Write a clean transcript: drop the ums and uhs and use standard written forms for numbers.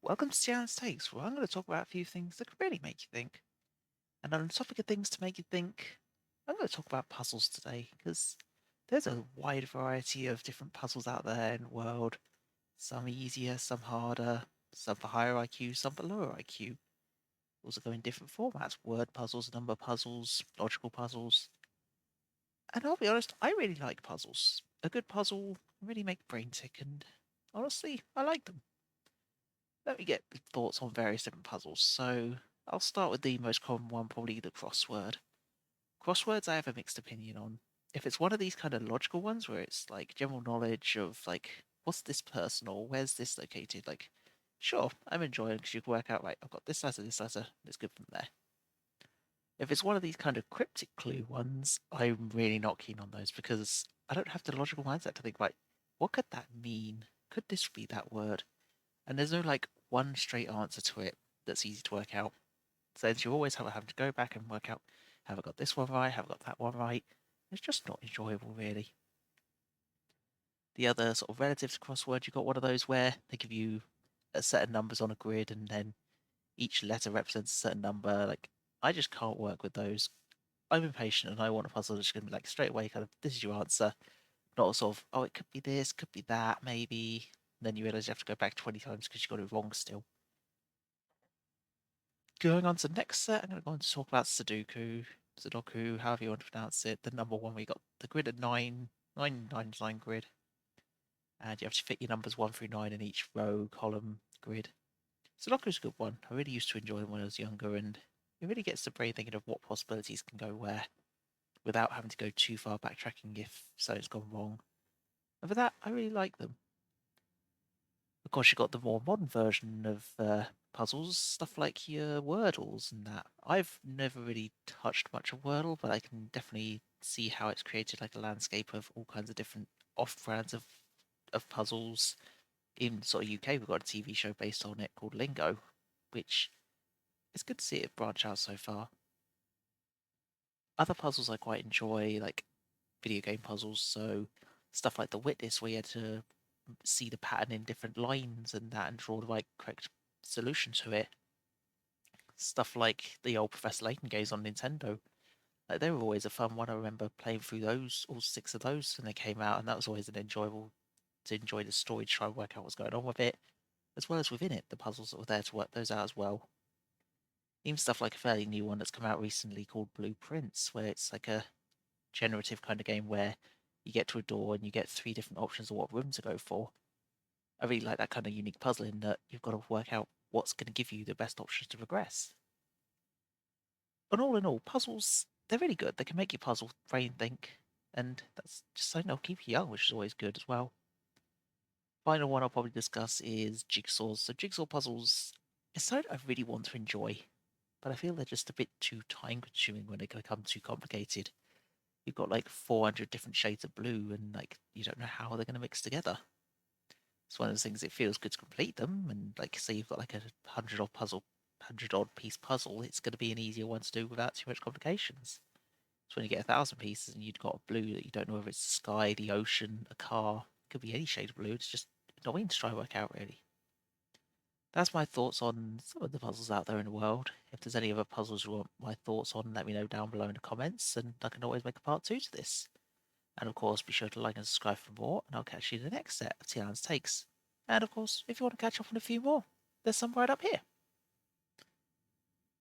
Welcome to Teallen's Takes, where I'm going to talk about a few things that could really make you think. And on the topic of things to make you think, I'm going to talk about puzzles today, because there's a wide variety of different puzzles out there in the world. Some easier, some harder, some for higher IQ, some for lower IQ. Also go in different formats: word puzzles, number puzzles, logical puzzles. And I'll be honest, I really like puzzles. A good puzzle can really make the brain tick, and honestly, I like them. Let me get thoughts on various different puzzles. So I'll start with the most common one, probably the crossword. Crosswords I have a mixed opinion on. If it's one of these kind of logical ones where it's like general knowledge of like what's this person or where's this located, like sure, I'm enjoying because you can work out right, I've got this letter, it's good from there. If it's one of these kind of cryptic clue ones, I'm really not keen on those because I don't have the logical mindset to think, right, what could that mean? Could this be that word? And there's no like one straight answer to it that's easy to work out. So you always having to go back and work out, have I got this one right? Have I got that one right? It's just not enjoyable, really. The other sort of relative to crossword, you've got one of those where they give you a set of numbers on a grid and then each letter represents a certain number. Like, I just can't work with those. I'm impatient and I want a puzzle that's going to be like straight away, kind of, this is your answer. Not a sort of, oh, it could be this, could be that, maybe. And then you realize you have to go back 20 times because you got it wrong still. Going on to the next set, I'm going to go on to talk about Sudoku, however you want to pronounce it. The number one, we got the grid at nine design grid, and you have to fit your numbers 1 through 9 in each row, column, grid. Sudoku's a good one. I really used to enjoy them when I was younger, and it really gets the brain thinking of what possibilities can go where, without having to go too far backtracking if something's gone wrong. And for that, I really like them. Of course, you've got the more modern version of puzzles, stuff like your Wordles and that. I've never really touched much of Wordle, but I can definitely see how it's created like a landscape of all kinds of different off-brands of puzzles. In sort of UK, we've got a TV show based on it called Lingo, which it's good to see it branch out so far. Other puzzles I quite enjoy, like video game puzzles, so stuff like The Witness, where you had to see the pattern in different lines and that and draw the right correct solution to it. Stuff like the old Professor Layton games on Nintendo. Like they were always a fun one. I remember playing through those, all six of those, when they came out, and that was always an enjoyable to enjoy the story, to try and work out what's going on with it, as well as within it, the puzzles that were there to work those out as well. Even stuff like a fairly new one that's come out recently called Blueprints, where it's like a generative kind of game where you get to a door and you get three different options of what room to go for. I really like that kind of unique puzzle in that you've got to work out what's going to give you the best options to progress. But all in all, puzzles, they're really good. They can make your puzzle brain think, and that's just something that'll keep you young, which is always good as well. Final one I'll probably discuss is jigsaws. So jigsaw puzzles is something I really want to enjoy, but I feel they're just a bit too time consuming when they become too complicated. You've got like 400 different shades of blue, and like you don't know how they're going to mix together. It's one of those things. It feels good to complete them, and like say you've got like a hundred odd piece puzzle, it's going to be an easier one to do without too much complications. So when you get 1,000 pieces and you've got a blue that you don't know whether it's the sky, the ocean, a car, it could be any shade of blue. It's just annoying to try and work out really. That's my thoughts on some of the puzzles out there in the world. If there's any other puzzles you want my thoughts on, let me know down below in the comments, and I can always make a part two to this. And of course, be sure to like and subscribe for more, and I'll catch you in the next set of Tian's Takes. And of course, if you want to catch up on a few more, there's some right up here.